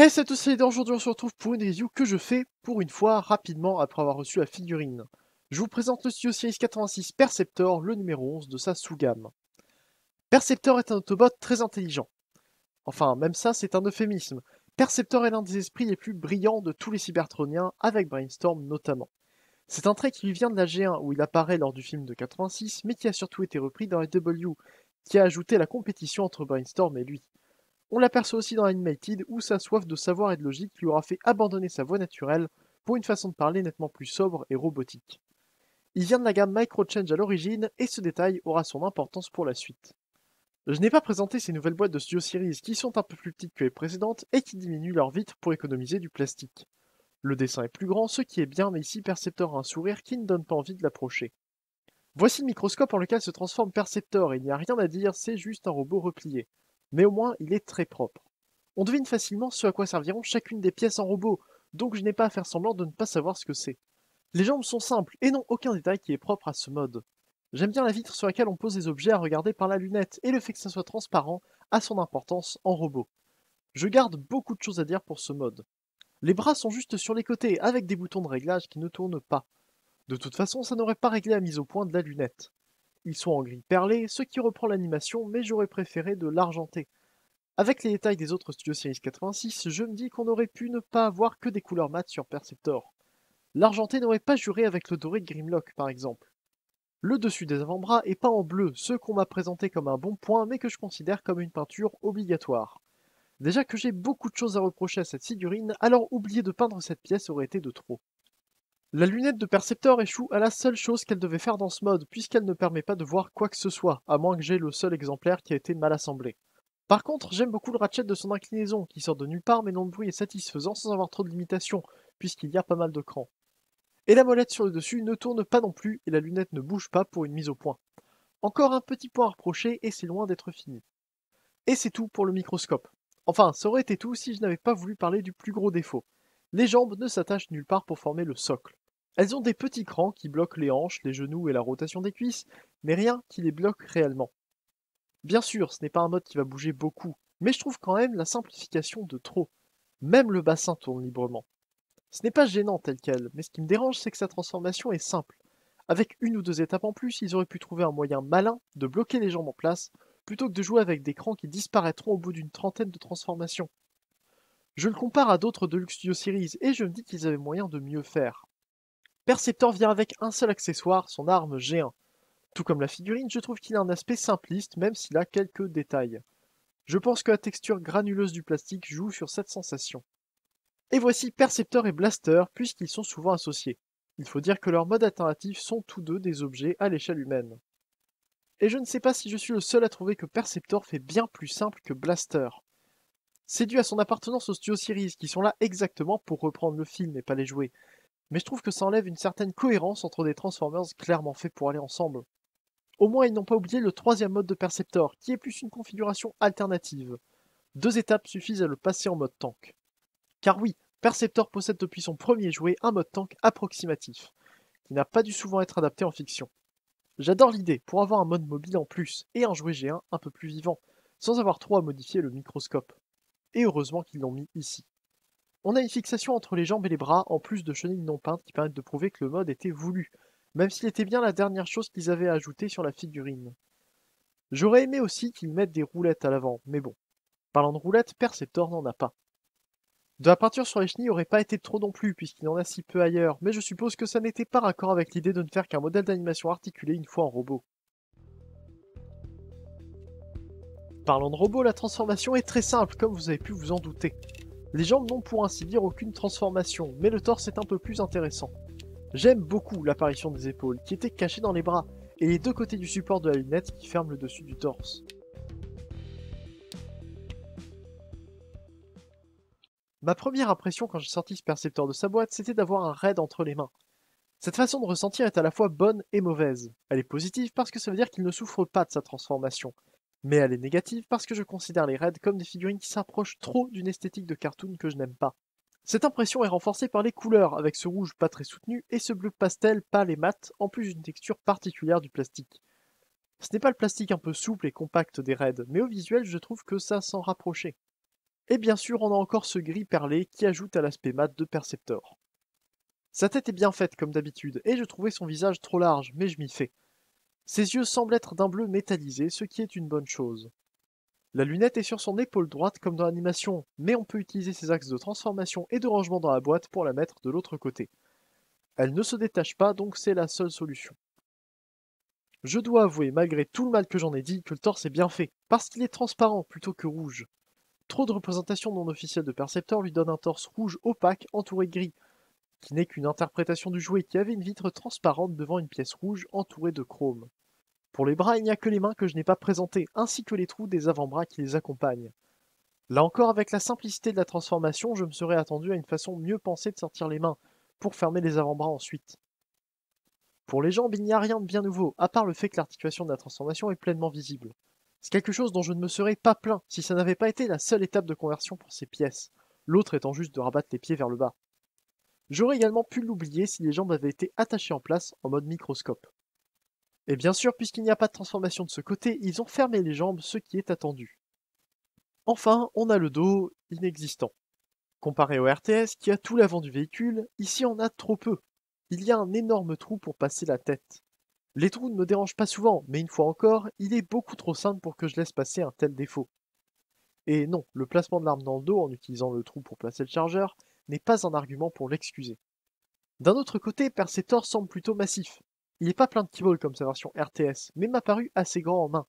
Hey, c'est tous les deux, aujourd'hui on se retrouve pour une review que je fais, pour une fois, rapidement après avoir reçu la figurine. Je vous présente le Studio Series 86 Perceptor, le numéro 11 de sa sous-gamme. Perceptor est un Autobot très intelligent. Enfin, même ça, c'est un euphémisme. Perceptor est l'un des esprits les plus brillants de tous les Cybertroniens, avec Brainstorm notamment. C'est un trait qui lui vient de la G1 où il apparaît lors du film de 86, mais qui a surtout été repris dans la W, qui a ajouté la compétition entre Brainstorm et lui. On l'aperçoit aussi dans Animated où sa soif de savoir et de logique lui aura fait abandonner sa voix naturelle pour une façon de parler nettement plus sobre et robotique. Il vient de la gamme Microchange à l'origine et ce détail aura son importance pour la suite. Je n'ai pas présenté ces nouvelles boîtes de Studio Series qui sont un peu plus petites que les précédentes et qui diminuent leur vitre pour économiser du plastique. Le dessin est plus grand, ce qui est bien, mais ici Perceptor a un sourire qui ne donne pas envie de l'approcher. Voici le microscope en lequel se transforme Perceptor et il n'y a rien à dire, c'est juste un robot replié. Mais au moins, il est très propre. On devine facilement ce à quoi serviront chacune des pièces en robot, donc je n'ai pas à faire semblant de ne pas savoir ce que c'est. Les jambes sont simples et n'ont aucun détail qui est propre à ce mode. J'aime bien la vitre sur laquelle on pose les objets à regarder par la lunette et le fait que ça soit transparent a son importance en robot. Je garde beaucoup de choses à dire pour ce mode. Les bras sont juste sur les côtés avec des boutons de réglage qui ne tournent pas. De toute façon, ça n'aurait pas réglé la mise au point de la lunette. Ils sont en gris perlé, ce qui reprend l'animation, mais j'aurais préféré de l'argenté. Avec les détails des autres Studio Series 86, je me dis qu'on aurait pu ne pas avoir que des couleurs mates sur Perceptor. L'argenté n'aurait pas juré avec le doré de Grimlock par exemple. Le dessus des avant-bras est peint en bleu, ce qu'on m'a présenté comme un bon point mais que je considère comme une peinture obligatoire. Déjà que j'ai beaucoup de choses à reprocher à cette figurine, alors oublier de peindre cette pièce aurait été de trop. La lunette de Perceptor échoue à la seule chose qu'elle devait faire dans ce mode, puisqu'elle ne permet pas de voir quoi que ce soit, à moins que j'ai le seul exemplaire qui a été mal assemblé. Par contre, j'aime beaucoup le ratchet de son inclinaison, qui sort de nulle part mais dont le bruit est satisfaisant sans avoir trop de limitations, puisqu'il y a pas mal de crans. Et la molette sur le dessus ne tourne pas non plus, et la lunette ne bouge pas pour une mise au point. Encore un petit point à reprocher, et c'est loin d'être fini. Et c'est tout pour le microscope. Enfin, ça aurait été tout si je n'avais pas voulu parler du plus gros défaut. Les jambes ne s'attachent nulle part pour former le socle. Elles ont des petits crans qui bloquent les hanches, les genoux et la rotation des cuisses, mais rien qui les bloque réellement. Bien sûr, ce n'est pas un mode qui va bouger beaucoup, mais je trouve quand même la simplification de trop. Même le bassin tourne librement. Ce n'est pas gênant tel quel, mais ce qui me dérange, c'est que sa transformation est simple. Avec une ou deux étapes en plus, ils auraient pu trouver un moyen malin de bloquer les jambes en place, plutôt que de jouer avec des crans qui disparaîtront au bout d'une trentaine de transformations. Je le compare à d'autres Deluxe Studio Series, et je me dis qu'ils avaient moyen de mieux faire. Perceptor vient avec un seul accessoire, son arme G1. Tout comme la figurine, je trouve qu'il a un aspect simpliste, même s'il a quelques détails. Je pense que la texture granuleuse du plastique joue sur cette sensation. Et voici Perceptor et Blaster, puisqu'ils sont souvent associés. Il faut dire que leurs modes alternatifs sont tous deux des objets à l'échelle humaine. Et je ne sais pas si je suis le seul à trouver que Perceptor fait bien plus simple que Blaster. C'est dû à son appartenance aux Studio Series, qui sont là exactement pour reprendre le film et pas les jouer. Mais je trouve que ça enlève une certaine cohérence entre des Transformers clairement faits pour aller ensemble. Au moins ils n'ont pas oublié le troisième mode de Perceptor, qui est plus une configuration alternative. Deux étapes suffisent à le passer en mode tank. Car oui, Perceptor possède depuis son premier jouet un mode tank approximatif, qui n'a pas dû souvent être adapté en fiction. J'adore l'idée pour avoir un mode mobile en plus et un jouet G1 un peu plus vivant, sans avoir trop à modifier le microscope. Et heureusement qu'ils l'ont mis ici. On a une fixation entre les jambes et les bras, en plus de chenilles non peintes qui permettent de prouver que le mode était voulu, même s'il était bien la dernière chose qu'ils avaient ajoutée sur la figurine. J'aurais aimé aussi qu'ils mettent des roulettes à l'avant, mais bon. Parlant de roulettes, Perceptor n'en a pas. De la peinture sur les chenilles aurait pas été trop non plus, puisqu'il en a si peu ailleurs, mais je suppose que ça n'était pas raccord avec l'idée de ne faire qu'un modèle d'animation articulé une fois en robot. Parlant de robot, la transformation est très simple, comme vous avez pu vous en douter. Les jambes n'ont pour ainsi dire aucune transformation, mais le torse est un peu plus intéressant. J'aime beaucoup l'apparition des épaules, qui étaient cachées dans les bras, et les deux côtés du support de la lunette qui ferment le dessus du torse. Ma première impression quand j'ai sorti ce percepteur de sa boîte, c'était d'avoir un raid entre les mains. Cette façon de ressentir est à la fois bonne et mauvaise. Elle est positive parce que ça veut dire qu'il ne souffre pas de sa transformation. Mais elle est négative parce que je considère les raids comme des figurines qui s'approchent trop d'une esthétique de cartoon que je n'aime pas. Cette impression est renforcée par les couleurs, avec ce rouge pas très soutenu et ce bleu pastel pâle et mat, en plus d'une texture particulière du plastique. Ce n'est pas le plastique un peu souple et compact des raids, mais au visuel je trouve que ça s'en rapprochait. Et bien sûr, on a encore ce gris perlé qui ajoute à l'aspect mat de Perceptor. Sa tête est bien faite comme d'habitude, et je trouvais son visage trop large, mais je m'y fais. Ses yeux semblent être d'un bleu métallisé, ce qui est une bonne chose. La lunette est sur son épaule droite comme dans l'animation, mais on peut utiliser ses axes de transformation et de rangement dans la boîte pour la mettre de l'autre côté. Elle ne se détache pas, donc c'est la seule solution. Je dois avouer, malgré tout le mal que j'en ai dit, que le torse est bien fait, parce qu'il est transparent plutôt que rouge. Trop de représentations non officielles de Perceptor lui donnent un torse rouge opaque entouré de gris, qui n'est qu'une interprétation du jouet qui avait une vitre transparente devant une pièce rouge entourée de chrome. Pour les bras, il n'y a que les mains que je n'ai pas présentées, ainsi que les trous des avant-bras qui les accompagnent. Là encore, avec la simplicité de la transformation, je me serais attendu à une façon mieux pensée de sortir les mains, pour fermer les avant-bras ensuite. Pour les jambes, il n'y a rien de bien nouveau, à part le fait que l'articulation de la transformation est pleinement visible. C'est quelque chose dont je ne me serais pas plaint si ça n'avait pas été la seule étape de conversion pour ces pièces, l'autre étant juste de rabattre les pieds vers le bas. J'aurais également pu l'oublier si les jambes avaient été attachées en place en mode microscope. Et bien sûr, puisqu'il n'y a pas de transformation de ce côté, ils ont fermé les jambes, ce qui est attendu. Enfin, on a le dos inexistant. Comparé au RTS qui a tout l'avant du véhicule, ici on a trop peu. Il y a un énorme trou pour passer la tête. Les trous ne me dérangent pas souvent, mais une fois encore, il est beaucoup trop simple pour que je laisse passer un tel défaut. Et non, le placement de l'arme dans le dos en utilisant le trou pour placer le chargeur n'est pas un argument pour l'excuser. D'un autre côté, Perceptor semble plutôt massif. Il n'est pas plein de keyballs comme sa version RTS, mais m'a paru assez grand en main.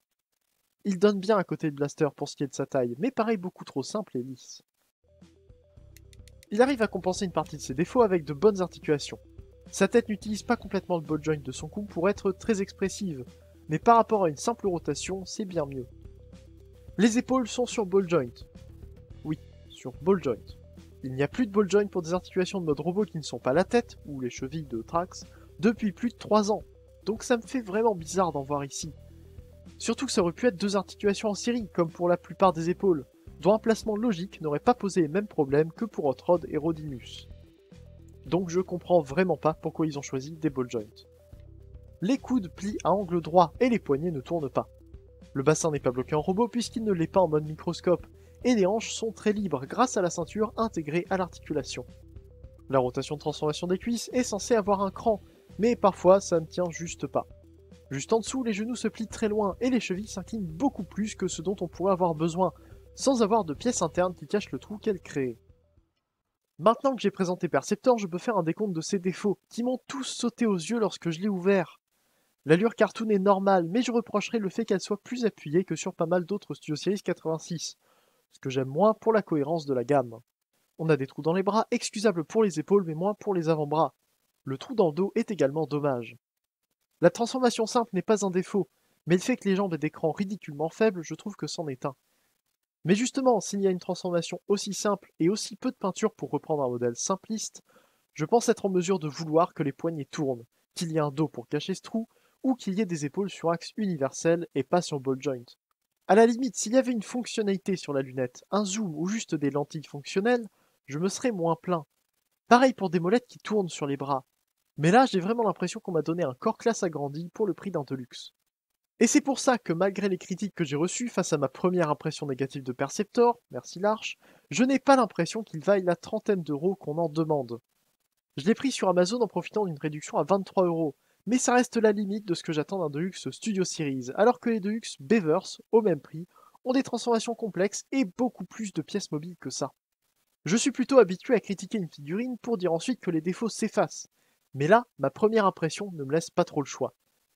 Il donne bien à côté de Blaster pour ce qui est de sa taille, mais paraît beaucoup trop simple et lisse. Il arrive à compenser une partie de ses défauts avec de bonnes articulations. Sa tête n'utilise pas complètement le ball joint de son cou pour être très expressive, mais par rapport à une simple rotation, c'est bien mieux. Les épaules sont sur ball joint. Oui, sur ball joint. Il n'y a plus de ball joint pour des articulations de mode robot qui ne sont pas la tête, ou les chevilles de Trax, depuis plus de 3 ans. Donc ça me fait vraiment bizarre d'en voir ici. Surtout que ça aurait pu être 2 articulations en série, comme pour la plupart des épaules, dont un placement logique n'aurait pas posé les mêmes problèmes que pour Hot Rod et Rodimus. Donc je comprends vraiment pas pourquoi ils ont choisi des ball joints. Les coudes plient à angle droit et les poignets ne tournent pas. Le bassin n'est pas bloqué en robot puisqu'il ne l'est pas en mode microscope, et les hanches sont très libres grâce à la ceinture intégrée à l'articulation. La rotation de transformation des cuisses est censée avoir un cran, mais parfois ça ne tient juste pas. Juste en dessous, les genoux se plient très loin et les chevilles s'inclinent beaucoup plus que ce dont on pourrait avoir besoin, sans avoir de pièce interne qui cache le trou qu'elle crée. Maintenant que j'ai présenté Perceptor, je peux faire un décompte de ses défauts, qui m'ont tous sauté aux yeux lorsque je l'ai ouvert. L'allure cartoon est normale, mais je reprocherai le fait qu'elle soit plus appuyée que sur pas mal d'autres Studio Series 86, ce que j'aime moins pour la cohérence de la gamme. On a des trous dans les bras, excusables pour les épaules mais moins pour les avant-bras. Le trou dans le dos est également dommage. La transformation simple n'est pas un défaut, mais le fait que les jambes aient des crans ridiculement faibles, je trouve que c'en est un. Mais justement, s'il y a une transformation aussi simple et aussi peu de peinture pour reprendre un modèle simpliste, je pense être en mesure de vouloir que les poignets tournent, qu'il y ait un dos pour cacher ce trou, ou qu'il y ait des épaules sur axe universel et pas sur ball joint. À la limite, s'il y avait une fonctionnalité sur la lunette, un zoom ou juste des lentilles fonctionnelles, je me serais moins plaint. Pareil pour des molettes qui tournent sur les bras. Mais là, j'ai vraiment l'impression qu'on m'a donné un corps classe agrandi pour le prix d'un Deluxe. Et c'est pour ça que malgré les critiques que j'ai reçues face à ma première impression négative de Perceptor, merci Larche, je n'ai pas l'impression qu'il vaille la trentaine d'euros qu'on en demande. Je l'ai pris sur Amazon en profitant d'une réduction à 23 euros, mais ça reste la limite de ce que j'attends d'un Deluxe Studio Series, alors que les Deluxe Beavers, au même prix, ont des transformations complexes et beaucoup plus de pièces mobiles que ça. Je suis plutôt habitué à critiquer une figurine pour dire ensuite que les défauts s'effacent, mais là, ma première impression ne me laisse pas trop le choix.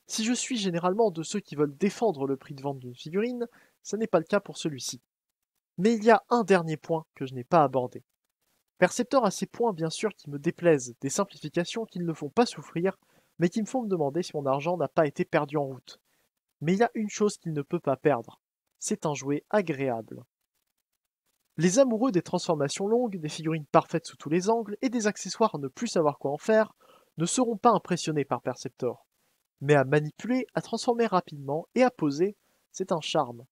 Si je suis généralement de ceux qui veulent défendre le prix de vente d'une figurine, ça n'est pas le cas pour celui-ci. Mais il y a un dernier point que je n'ai pas abordé. Perceptor a ces points bien sûr qui me déplaisent, des simplifications qui ne le font pas souffrir, mais qui me font me demander si mon argent n'a pas été perdu en route. Mais il y a une chose qu'il ne peut pas perdre, c'est un jouet agréable. Les amoureux des transformations longues, des figurines parfaites sous tous les angles et des accessoires à ne plus savoir quoi en faire ne seront pas impressionnés par Perceptor. Mais à manipuler, à transformer rapidement et à poser, c'est un charme.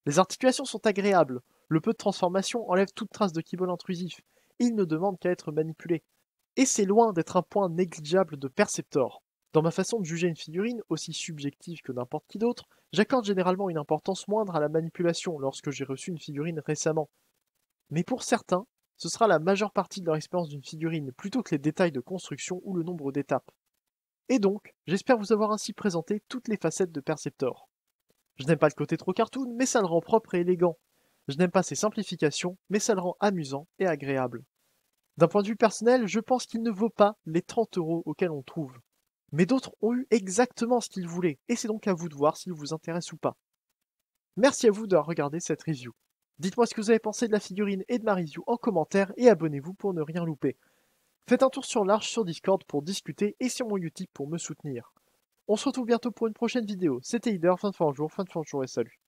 Les articulations sont agréables, le peu de transformation enlève toute trace de keyboard intrusif, et il ne demande qu'à être manipulé. Et c'est loin d'être un point négligeable de Perceptor. Dans ma façon de juger une figurine, aussi subjective que n'importe qui d'autre, j'accorde généralement une importance moindre à la manipulation lorsque j'ai reçu une figurine récemment. Mais pour certains, ce sera la majeure partie de leur expérience d'une figurine plutôt que les détails de construction ou le nombre d'étapes. Et donc, j'espère vous avoir ainsi présenté toutes les facettes de Perceptor. Je n'aime pas le côté trop cartoon, mais ça le rend propre et élégant. Je n'aime pas ses simplifications, mais ça le rend amusant et agréable. D'un point de vue personnel, je pense qu'il ne vaut pas les 30 € auxquels on trouve. Mais d'autres ont eu exactement ce qu'ils voulaient, et c'est donc à vous de voir s'il vous intéresse ou pas. Merci à vous d'avoir regardé cette review. Dites-moi ce que vous avez pensé de la figurine et de ma review en commentaire et abonnez-vous pour ne rien louper. Faites un tour sur l'Arche sur Discord pour discuter et sur mon Utip pour me soutenir. On se retrouve bientôt pour une prochaine vidéo. C'était Hider, fin de jour et salut.